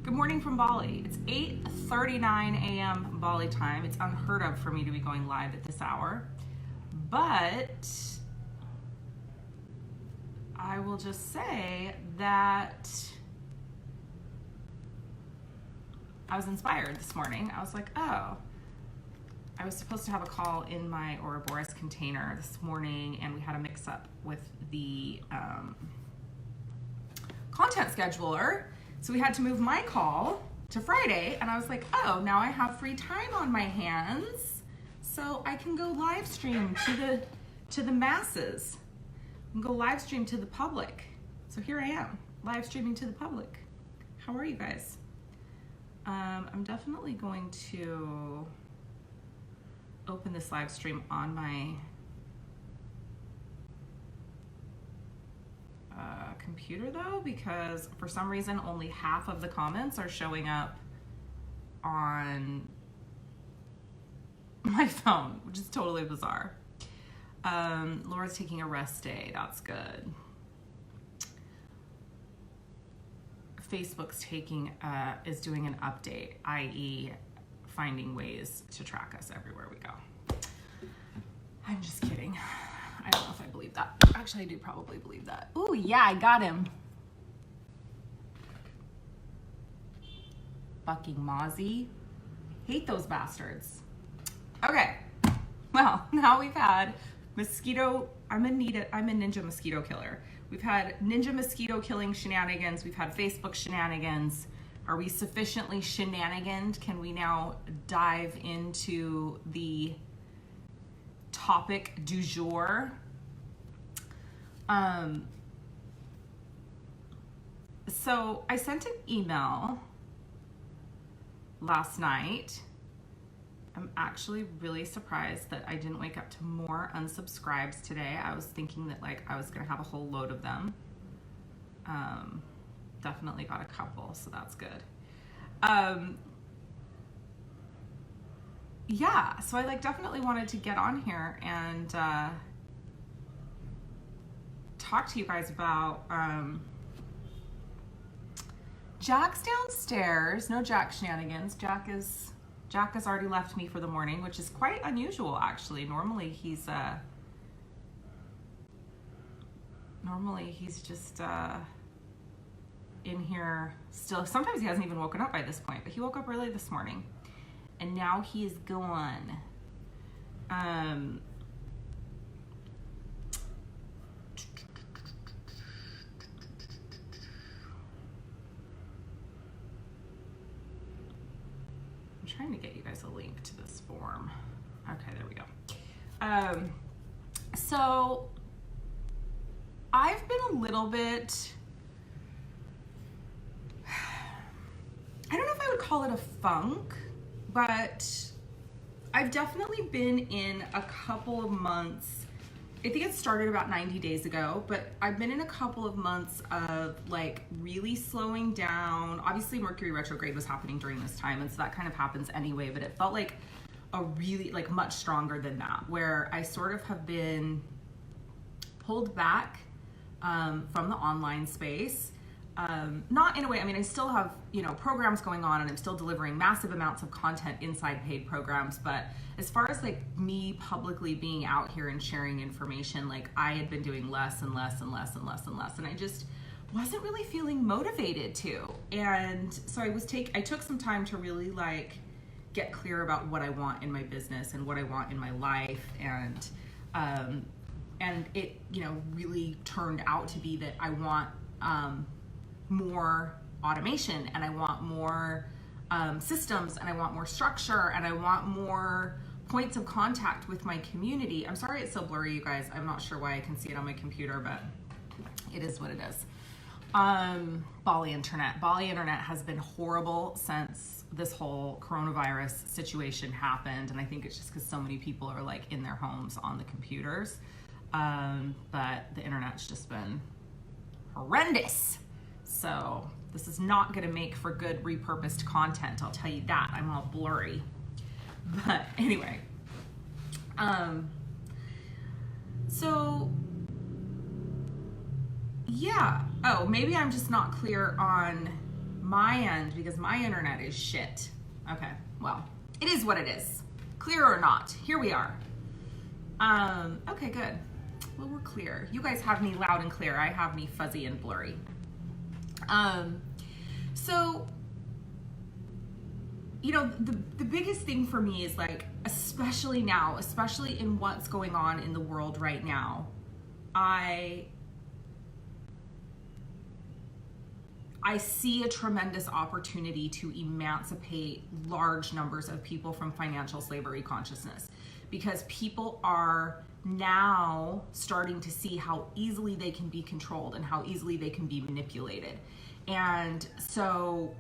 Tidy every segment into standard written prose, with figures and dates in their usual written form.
Good morning from Bali. It's 8:39 a.m. Bali time. It's unheard of for me to be going live at this hour, but I will just say that I was inspired this morning. I was like, oh, I was supposed to have a call in my Ouroboros container this morning, and we had a mix-up with the content scheduler. So we had to move my call to Friday, and I was like, oh, now I have free time on my hands, so I can go live stream to the masses and go live stream to the public. So here I am, live streaming to the public. How are you guys? I'm definitely going to open this live stream on my computer though, because for some reason only half of the comments are showing up on my phone, which is totally bizarre. Laura's taking a rest day. That's good. Facebook's is doing an update, i.e. finding ways to track us everywhere we go. I'm just kidding. I don't know if I believe that. Actually, I do probably believe that. Ooh, yeah, I got him. Fucking Mozzie. Hate those bastards. Okay. Well, now we've had mosquito. I'm a ninja mosquito killer. We've had ninja mosquito killing shenanigans. We've had Facebook shenanigans. Are we sufficiently shenaniganed? Can we now dive into the topic du jour? So I sent an email last night. I'm actually really surprised that I didn't wake up to more unsubscribes today. I was thinking that like I was gonna have a whole load of them. Definitely got a couple, so that's good. Yeah, so I like definitely wanted to get on here and talk to you guys about Jack's downstairs. No Jack shenanigans. Jack has already left me for the morning, which is quite unusual actually. Normally he's just in here still. Sometimes he hasn't even woken up by this point, but he woke up early this morning. And now he is gone. I'm trying to get you guys a link to this form. Okay, there we go. So I've been a little bit, I don't know if I would call it a funk, but I've definitely been in a couple of months. I think it started about 90 days ago, but I've been in a couple of months of like really slowing down. Obviously Mercury retrograde was happening during this time, and so that kind of happens anyway, but it felt like a really like much stronger than that, where I sort of have been pulled back from the online space. Not in a way, I mean, I still have, programs going on, and I'm still delivering massive amounts of content inside paid programs. But as far as like me publicly being out here and sharing information, like I had been doing less and less and less and less and less. And I just wasn't really feeling motivated to. And so I took some time to really like get clear about what I want in my business and what I want in my life. And it, really turned out to be that I want, more automation, and I want more systems, and I want more structure, and I want more points of contact with my community. I'm sorry it's so blurry, you guys. I'm not sure why I can see it on my computer, but it is what it is. Bali internet. Bali internet has been horrible since this whole coronavirus situation happened, and I think it's just because so many people are like in their homes on the computers. But the internet's just been horrendous. So this is not going to make for good repurposed content, I'll tell you that. I'm all blurry. But anyway, so yeah. Oh, maybe I'm just not clear on my end because my internet is shit. Okay, well, it is what it is. Clear or not, here we are. Okay, good. Well, we're clear. You guys have me loud and clear. I have me fuzzy and blurry. So, you know, the biggest thing for me is like, especially now, especially in what's going on in the world right now, I see a tremendous opportunity to emancipate large numbers of people from financial slavery consciousness, because people are now starting to see how easily they can be controlled and how easily they can be manipulated. And so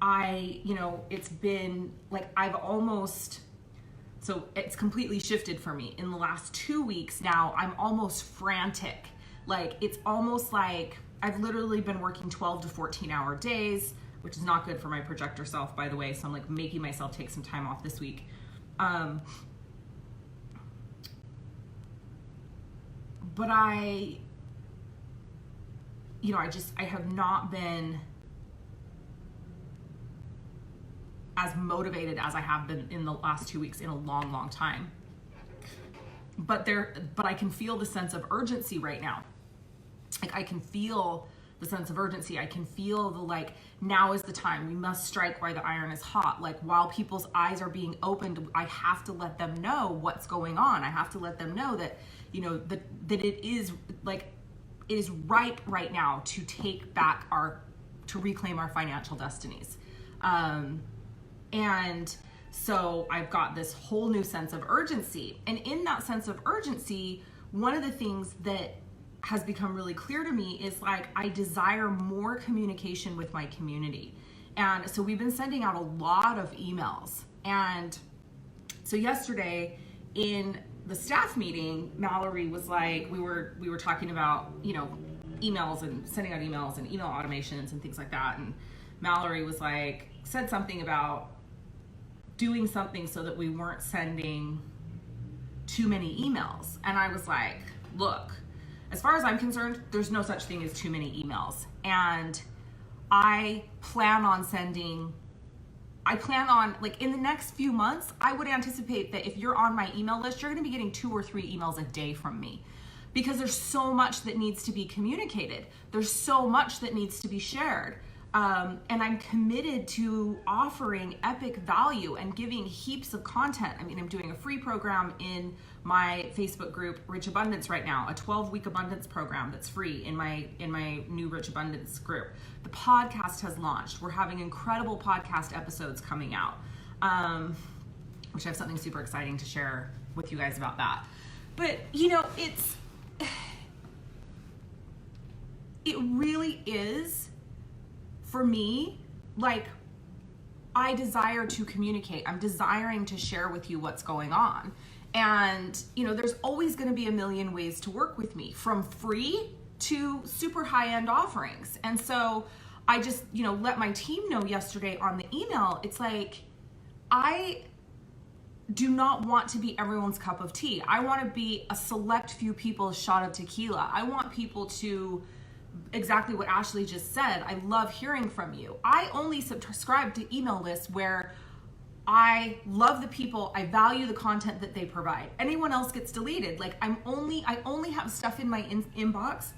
it's been like, so it's completely shifted for me. In the last 2 weeks now, I'm almost frantic. Like, it's almost like I've literally been working 12 to 14 hour days, which is not good for my projector self, by the way. So I'm like making myself take some time off this week. But I have not been as motivated as I have been in the last 2 weeks in a long, long time. But I can feel the sense of urgency right now. Like, I can feel the sense of urgency. I can feel the, like, now is the time. We must strike while the iron is hot. Like, while people's eyes are being opened, I have to let them know what's going on. I have to let them know that, you know, that it is, like, it is ripe right now to take back to reclaim our financial destinies. And so I've got this whole new sense of urgency. And in that sense of urgency, one of the things that has become really clear to me is, like, I desire more communication with my community. And so we've been sending out a lot of emails. And so yesterday in the staff meeting, Mallory was like, we were talking about, you know, emails and sending out emails and email automations and things like that. And Mallory was like, said something about doing something so that we weren't sending too many emails. And I was like, look, as far as I'm concerned, there's no such thing as too many emails. And I plan on, like, in the next few months, I would anticipate that if you're on my email list, you're gonna be getting 2 or 3 emails a day from me, because there's so much that needs to be communicated. There's so much that needs to be shared. And I'm committed to offering epic value and giving heaps of content. I mean, I'm doing a free program in my Facebook group, Rich Abundance, right now, a 12-week abundance program that's free in my new Rich Abundance group. The podcast has launched. We're having incredible podcast episodes coming out, which I have something super exciting to share with you guys about that. But, you know, it really is, for me, like, I desire to communicate. I'm desiring to share with you what's going on. And, you know, there's always going to be a million ways to work with me, from free to super high-end offerings. And so I just, you know, let my team know yesterday on the email. It's like, I do not want to be everyone's cup of tea. I want to be a select few people's shot of tequila. I want people to, exactly what Ashley just said, I love hearing from you. I only subscribe to email lists where I love the people, I value the content that they provide. Anyone else gets deleted. Like, I only have stuff in my inbox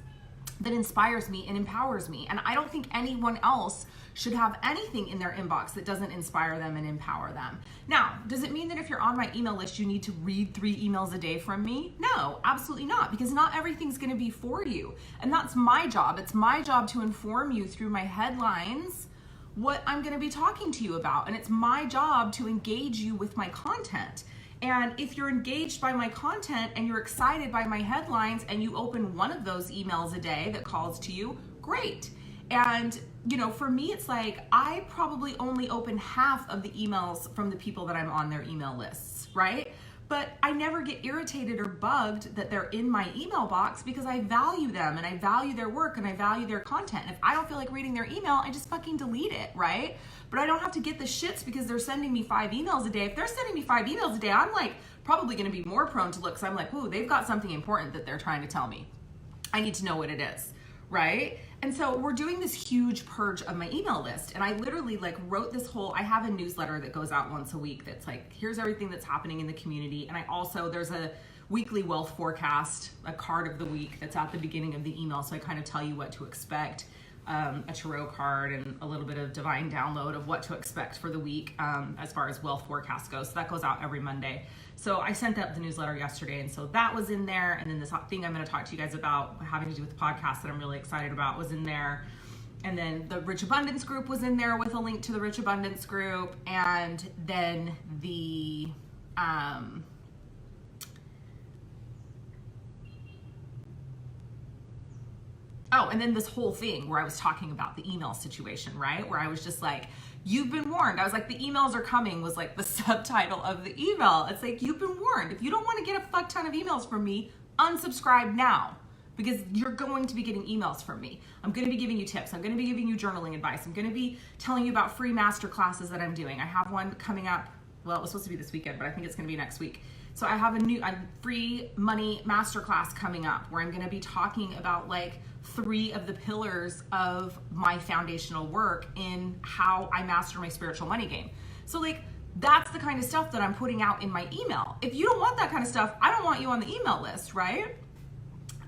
that inspires me and empowers me. And I don't think anyone else should have anything in their inbox that doesn't inspire them and empower them. Now, does it mean that if you're on my email list, you need to read 3 emails a day from me? No, absolutely not, because not everything's gonna be for you. And that's my job. It's my job to inform you through my headlines what I'm gonna be talking to you about. And it's my job to engage you with my content. And if you're engaged by my content and you're excited by my headlines and you open one of those emails a day that calls to you, great. And, you know, for me, it's like, I probably only open half of the emails from the people that I'm on their email lists, right? But I never get irritated or bugged that they're in my email box, because I value them and I value their work and I value their content. And if I don't feel like reading their email, I just fucking delete it, right? But I don't have to get the shits because they're sending me 5 emails a day. If they're sending me 5 emails a day, I'm like probably gonna be more prone to look, because I'm like, ooh, they've got something important that they're trying to tell me. I need to know what it is, right? And so we're doing this huge purge of my email list. And I literally like wrote this whole, I have a newsletter that goes out once a week that's like, here's everything that's happening in the community. And I also, there's a weekly wealth forecast, a card of the week that's at the beginning of the email. So I kind of tell you what to expect, a tarot card and a little bit of divine download of what to expect for the week as far as wealth forecast goes. So that goes out every Monday. So I sent out the newsletter yesterday, and so that was in there. And then this thing I'm going to talk to you guys about having to do with the podcast that I'm really excited about was in there. And then the Rich Abundance group was in there with a link to the Rich Abundance group. And then the oh, and then this whole thing where I was talking about the email situation, right? Where I was just like, you've been warned. I was like, the emails are coming was like the subtitle of the email. It's like, you've been warned. If you don't want to get a fuck ton of emails from me, unsubscribe now, because you're going to be getting emails from me. I'm going to be giving you tips. I'm going to be giving you journaling advice. I'm going to be telling you about free master classes that I'm doing. I have one coming up. Well, it was supposed to be this weekend, but I think it's going to be next week. So I have a free money masterclass coming up where I'm going to be talking about like 3 of the pillars of my foundational work in how I master my spiritual money game. So like, that's the kind of stuff that I'm putting out in my email. If you don't want that kind of stuff, I don't want you on the email list, right?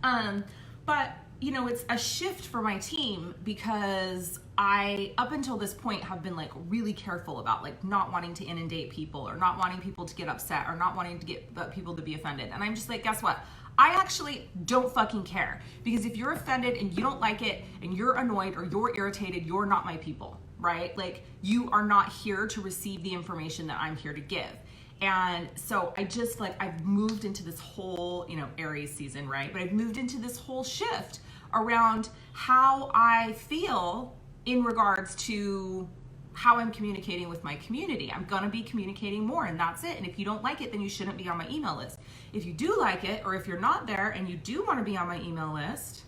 But you know, it's a shift for my team because I, up until this point, have been like really careful about like not wanting to inundate people or not wanting people to get upset or not wanting to get people to be offended. And I'm just like, guess what? I actually don't fucking care, because if you're offended and you don't like it and you're annoyed or you're irritated, you're not my people, right? Like, you are not here to receive the information that I'm here to give. And so I just like, I've moved into this whole, you know, Aries season, right? But I've moved into this whole shift around how I feel in regards to how I'm communicating with my community. I'm gonna be communicating more, and that's it. And if you don't like it, then you shouldn't be on my email list. If you do like it, or if you're not there and you do wanna be on my email list,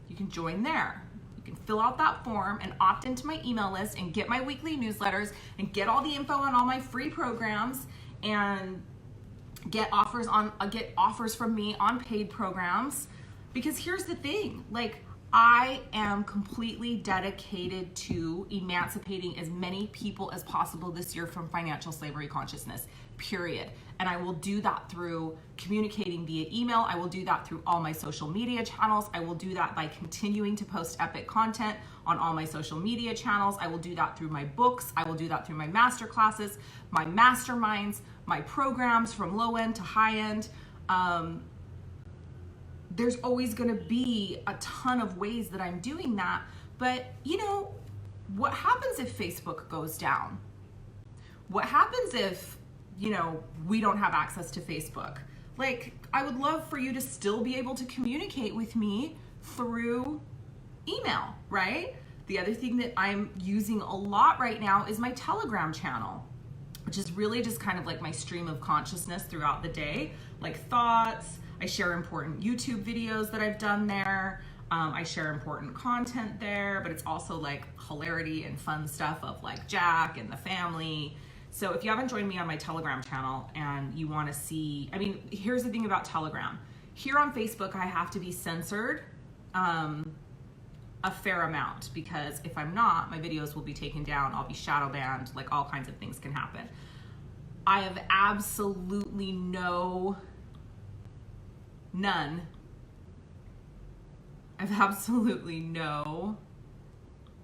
you can join there. You can fill out that form and opt into my email list and get my weekly newsletters and get all the info on all my free programs and get offers from me on paid programs. Because here's the thing, like, I am completely dedicated to emancipating as many people as possible this year from financial slavery consciousness, period. And I will do that through communicating via email. I will do that through all my social media channels. I will do that by continuing to post epic content on all my social media channels. I will do that through my books. I will do that through my master classes, my masterminds, my programs from low end to high end. There's always gonna be a ton of ways that I'm doing that. But you know, what happens if Facebook goes down? What happens if, you know, we don't have access to Facebook? Like, I would love for you to still be able to communicate with me through email, right? The other thing that I'm using a lot right now is my Telegram channel, which is really just kind of like my stream of consciousness throughout the day, like thoughts. I share important YouTube videos that I've done there. I share important content there, but it's also like hilarity and fun stuff of like Jack and the family. So if you haven't joined me on my Telegram channel and you want to see, I mean, here's the thing about Telegram. Here on Facebook, I have to be censored a fair amount, because if I'm not, my videos will be taken down. I'll be shadow banned, like all kinds of things can happen. I have absolutely I have absolutely no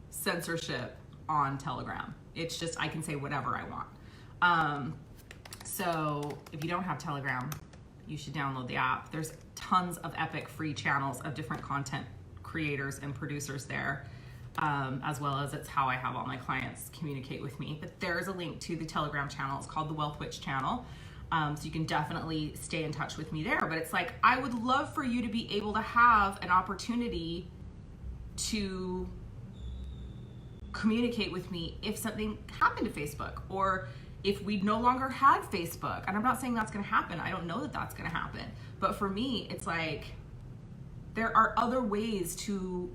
censorship on Telegram. It's just, I can say whatever I want. So if you don't have Telegram, you should download the app. There's tons of epic free channels of different content creators and producers there, as well as it's how I have all my clients communicate with me. But there's a link to the Telegram channel. It's called the Wealth Witch channel. So you can definitely stay in touch with me there. But it's like, I would love for you to be able to have an opportunity to communicate with me if something happened to Facebook, or if we no longer had Facebook. And I'm not saying that's gonna happen. I don't know that that's gonna happen. But for me, it's like, there are other ways to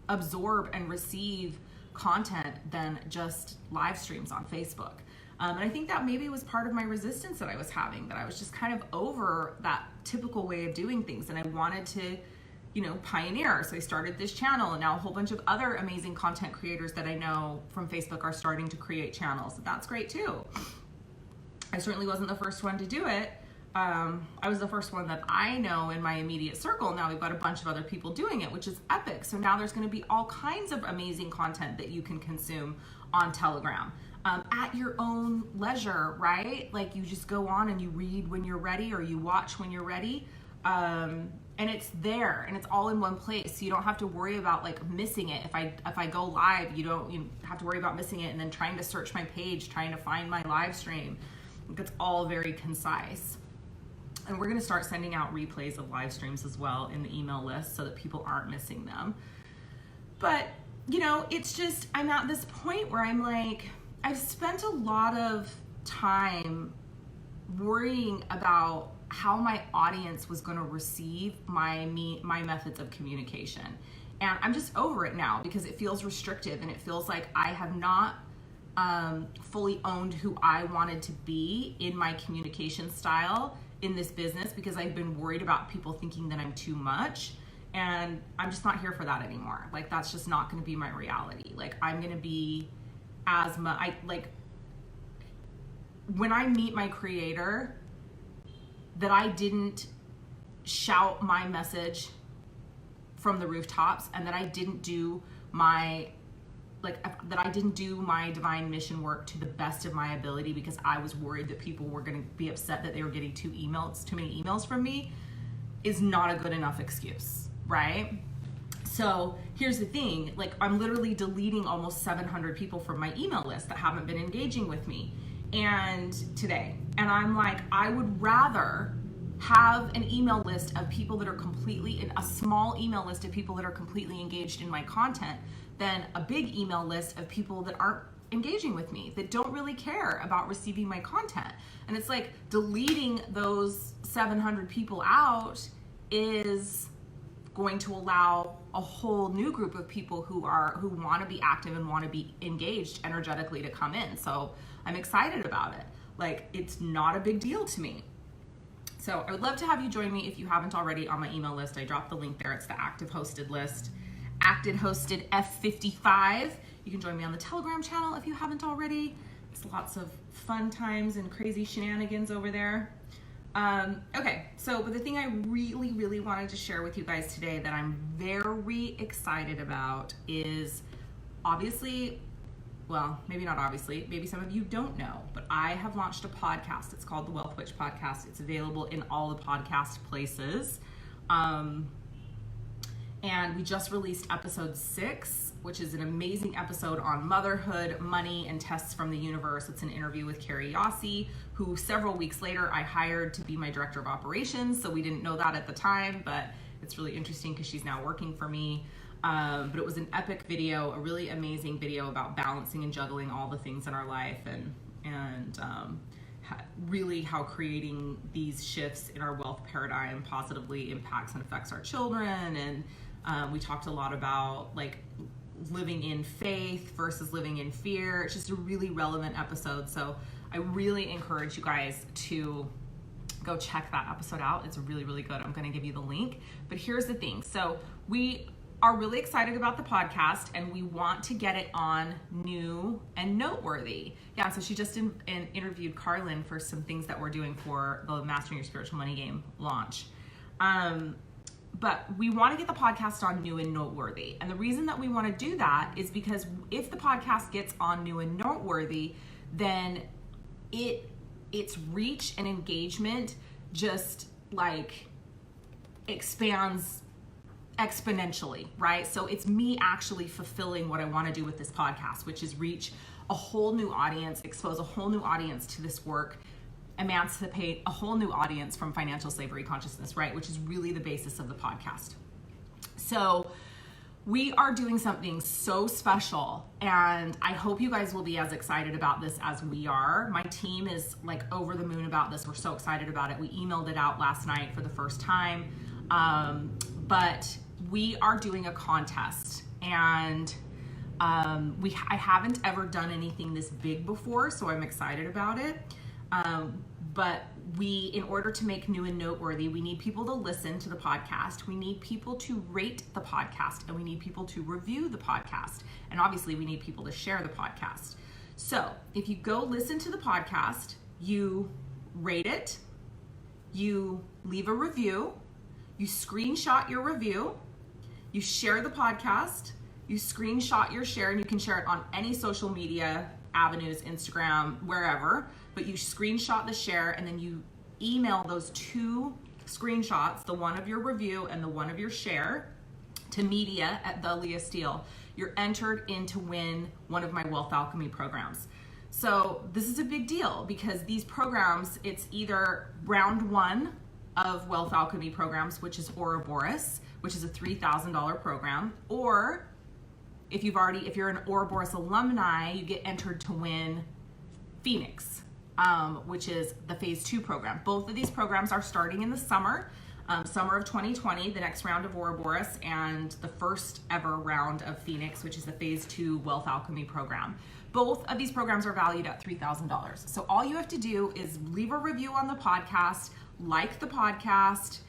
absorb and receive content than just live streams on Facebook. And I think that maybe was part of my resistance that I was having, that I was just kind of over that typical way of doing things. And I wanted to pioneer. So I started this channel, and now a whole bunch of other amazing content creators that I know from Facebook are starting to create channels. That's great too. I certainly wasn't the first one to do it. I was the first one that I know in my immediate circle. Now we've got a bunch of other people doing it, which is epic. So now there's going to be all kinds of amazing content that you can consume on Telegram at your own leisure, right? Like you just go on and you read when you're ready, or you watch when you're ready. And it's there, and it's all in one place. So you don't have to worry about like missing it. If I go live, you have to worry about missing it and then trying to search my page, trying to find my live stream. It's all very concise. And we're gonna start sending out replays of live streams as well in the email list so that people aren't missing them. But, it's just, I'm at this point where I'm like, I've spent a lot of time worrying about how my audience was gonna receive my methods of communication. And I'm just over it now because it feels restrictive, and it feels like I have not fully owned who I wanted to be in my communication style in this business, because I've been worried about people thinking that I'm too much, and I'm just not here for that anymore. Like that's just not going to be my reality. Like I'm going to be as much, when I meet my creator, that I didn't shout my message from the rooftops, and that I didn't do my divine mission work to the best of my ability because I was worried that people were going to be upset that they were getting too many emails from me, is not a good enough excuse, right? So here's the thing, like I'm literally deleting almost 700 people from my email list that haven't been engaging with me today. And I'm like, I would rather have an email list of people that are a small email list of people that are completely engaged in my content than a big email list of people that aren't engaging with me, that don't really care about receiving my content. And it's like deleting those 700 people out is going to allow a whole new group of people who want to be active and want to be engaged energetically to come in. So I'm excited about it. Like it's not a big deal to me. So I would love to have you join me if you haven't already on my email list. I dropped the link there. It's the active hosted list. Active hosted F55. You can join me on the Telegram channel if you haven't already. It's lots of fun times and crazy shenanigans over there. Okay, but the thing I really, really wanted to share with you guys today that I'm very excited about is obviously, well, maybe not obviously, maybe some of you don't know, but I have launched a podcast. It's called the Wealth Witch Podcast. It's available in all the podcast places. And we just released episode 6, which is an amazing episode on motherhood, money, and tests from the universe. It's an interview with Carrie Yossi, who several weeks later I hired to be my director of operations. So we didn't know that at the time, but it's really interesting because she's now working for me. But it was an epic video, a really amazing video about balancing and juggling all the things in our life, and really how creating these shifts in our wealth paradigm positively impacts and affects our children. And we talked a lot about like living in faith versus living in fear. It's just a really relevant episode. So I really encourage you guys to go check that episode out. It's really, really good. I'm going to give you the link. But here's the thing. So we are really excited about the podcast, and we want to get it on New and Noteworthy. Yeah, so she just interviewed Carlin for some things that we're doing for the Mastering Your Spiritual Money Game launch. But we want to get the podcast on New and Noteworthy. And the reason that we want to do that is because if the podcast gets on New and Noteworthy, then its reach and engagement just like expands exponentially, right? So it's me actually fulfilling what I want to do with this podcast, which is reach a whole new audience, expose a whole new audience to this work, emancipate a whole new audience from financial slavery consciousness, right? Which is really the basis of the podcast. So we are doing something so special, and I hope you guys will be as excited about this as we are. My team is like over the moon about this. We're so excited about it. We emailed it out last night for the first time. But we are doing a contest, and I haven't ever done anything this big before, so I'm excited about it. But in order to make new and noteworthy, we need people to listen to the podcast. We need people to rate the podcast, and we need people to review the podcast. And obviously we need people to share the podcast. So if you go listen to the podcast, you rate it, you leave a review, you screenshot your review, you share the podcast, you screenshot your share, and you can share it on any social media avenues, Instagram, wherever, but you screenshot the share, and then you email those 2 screenshots, the one of your review and the one of your share, to media@Leah. You're entered in to win one of my Wealth Alchemy programs. So this is a big deal because these programs, it's either round 1 of Wealth Alchemy programs, which is Ouroboros, which is a $3,000 program, or if you're an Ouroboros alumni, you get entered to win Phoenix, which is the phase 2 program. Both of these programs are starting in the summer of 2020, the next round of Ouroboros, and the first ever round of Phoenix, which is the phase 2 Wealth Alchemy program. Both of these programs are valued at $3,000. So all you have to do is leave a review on the podcast, like the podcast,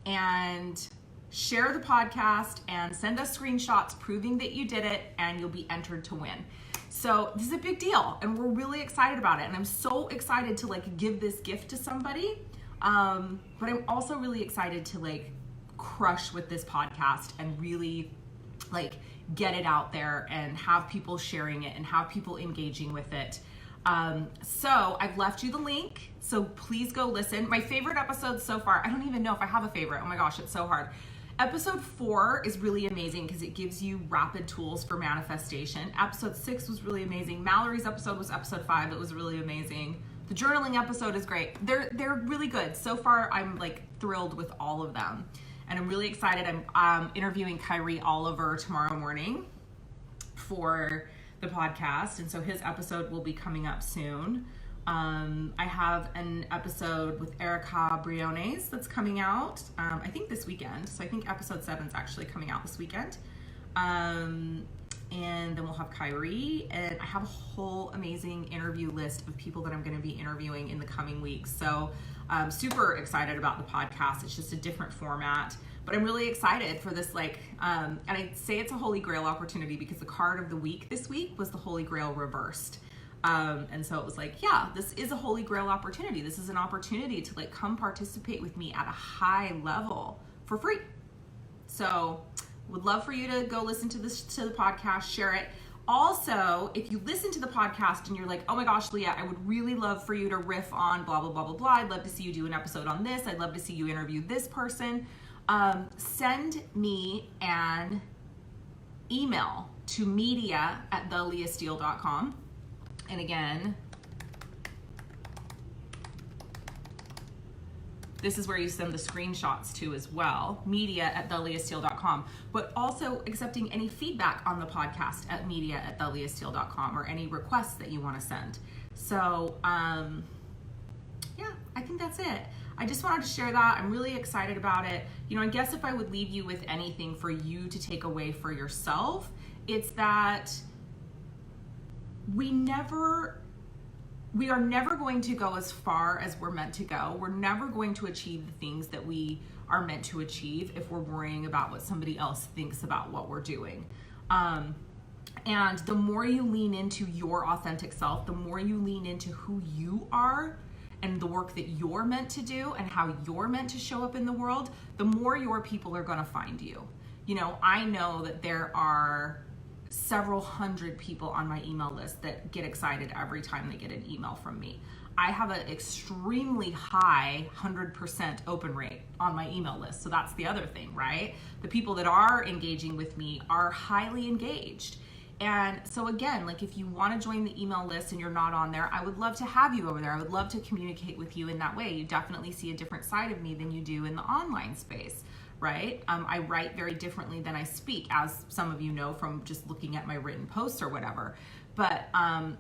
and share the podcast, and send us screenshots proving that you did it, and you'll be entered to win. So this is a big deal, and we're really excited about it. And I'm so excited to give this gift to somebody. But I'm also really excited to crush with this podcast and really get it out there and have people sharing it and have people engaging with it. So I've left you the link, so please go listen. My favorite episodes so far, I don't even know if I have a favorite. Oh my gosh, it's so hard. Episode 4 is really amazing because it gives you rapid tools for manifestation. Episode 6 was really amazing. Mallory's episode was episode 5. It was really amazing. The journaling episode is great. They're really good. So far, I'm thrilled with all of them. And I'm really excited. I'm interviewing Kyrie Oliver tomorrow morning for the podcast. And so his episode will be coming up soon. I have an episode with Erica Briones that's coming out, I think this weekend. So I think episode 7 is actually coming out this weekend. And then we'll have Kyrie, and I have a whole amazing interview list of people that I'm going to be interviewing in the coming weeks. So I'm super excited about the podcast. It's just a different format, but I'm really excited for this, and I say it's a Holy Grail opportunity because the card of the week this week was the Holy Grail reversed. And so it was yeah, this is a Holy Grail opportunity. This is an opportunity to come participate with me at a high level for free. So would love for you to go listen to the podcast, share it. Also, if you listen to the podcast and you're oh my gosh, Leah, I would really love for you to riff on blah, blah, blah, blah, blah. I'd love to see you do an episode on this. I'd love to see you interview this person. Send me an email to media@theleahsteele.com. And again, this is where you send the screenshots to as well, media@theleahsteele.com, but also accepting any feedback on the podcast at media@theleahsteele.com, or any requests that you want to send. So, yeah, I think that's it. I just wanted to share that. I'm really excited about it. I guess if I would leave you with anything for you to take away for yourself, it's that we are never going to go as far as we're meant to go. We're never going to achieve the things that we are meant to achieve if we're worrying about what somebody else thinks about what we're doing. And the more you lean into your authentic self, the more you lean into who you are and the work that you're meant to do and how you're meant to show up in the world, the more your people are going to find you. I know that there are several hundred people on my email list that get excited every time they get an email from me. I have an extremely high 100% open rate on my email list. So that's the other thing, right? The people that are engaging with me are highly engaged. And so again, if you want to join the email list and you're not on there, I would love to have you over there. I would love to communicate with you in that way. You definitely see a different side of me than you do in the online space. Right? I write very differently than I speak, as some of you know from just looking at my written posts or whatever. But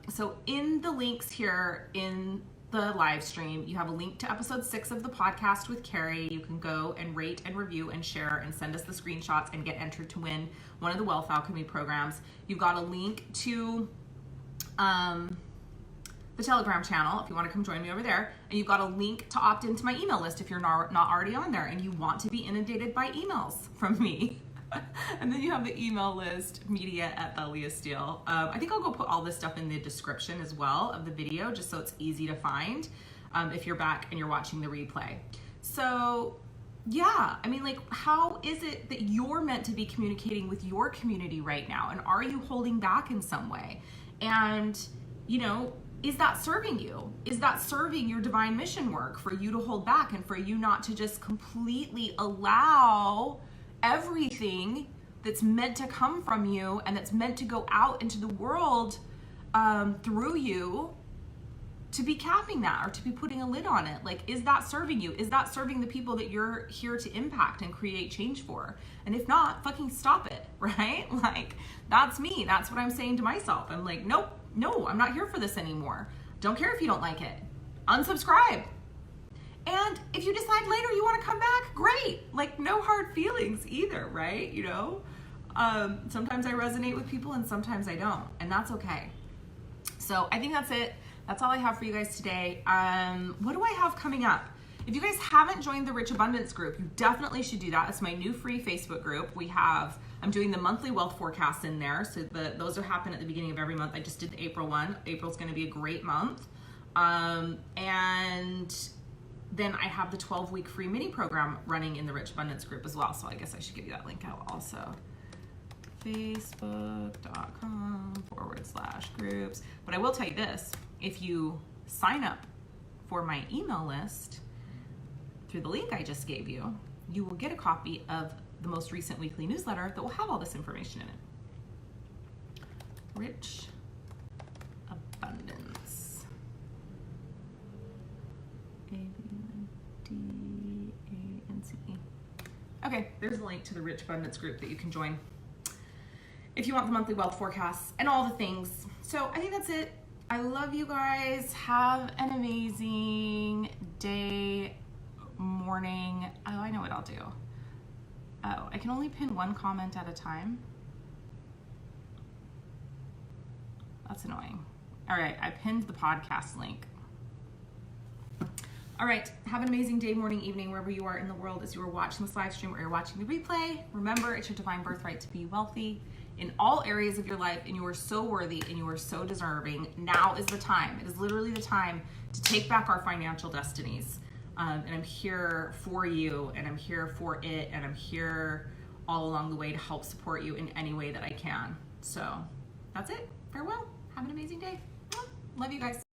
so in the links here in the live stream, you have a link to episode 6 of the podcast with Carrie. You can go and rate and review and share and send us the screenshots and get entered to win one of the Wealth Alchemy programs. You've got a link to the Telegram channel if you want to come join me over there. And you've got a link to opt into my email list if you're not already on there and you want to be inundated by emails from me. And then you have the email list, media@Leah.Steele. I think I'll go put all this stuff in the description as well of the video, just so it's easy to find if you're back and you're watching the replay. So yeah, I mean, like, how is it that you're meant to be communicating with your community right now? And are you holding back in some way? And, you know, is that serving you? Is that serving your divine mission work for you to hold back and for you not to just completely allow everything that's meant to come from you and that's meant to go out into the world through you to be capping that or to be putting a lid on it? Like, is that serving you? Is that serving the people that you're here to impact and create change for? And if not, fucking stop it, right? Like, that's me. That's what I'm saying to myself. I'm like, nope, no, I'm not here for this anymore. Don't care if you don't like it. Unsubscribe. And if you decide later you want to come back, great. Like, no hard feelings either, right? You know, sometimes I resonate with people and sometimes I don't, and that's okay. So I think that's it. That's all I have for you guys today. What do I have coming up? If you guys haven't joined the Rich Abundance group, you definitely should do that. It's my new free Facebook group. I'm doing the monthly wealth forecasts in there. So those will happen at the beginning of every month. I just did the April one. April's gonna be a great month. And then I have the 12-week free mini program running in the Rich Abundance group as well. So I guess I should give you that link out also. Facebook.com/groups. But I will tell you this, if you sign up for my email list through the link I just gave you, you will get a copy of the most recent weekly newsletter that will have all this information in it. Rich Abundance. ABDANCE. Okay, there's a link to the Rich Abundance group that you can join if you want the monthly wealth forecasts and all the things. So I think that's it. I love you guys. Have an amazing day, morning. Oh, I know what I'll do. Oh, I can only pin one comment at a time. That's annoying. All right, I pinned the podcast link. All right, have an amazing day, morning, evening, wherever you are in the world as you are watching this live stream or you're watching the replay. Remember, it's your divine birthright to be wealthy in all areas of your life, and you are so worthy and you are so deserving. Now is the time. It is literally the time to take back our financial destinies. And I'm here for you, and I'm here for it, and I'm here all along the way to help support you in any way that I can. So that's it. Farewell. Have an amazing day. Love you guys.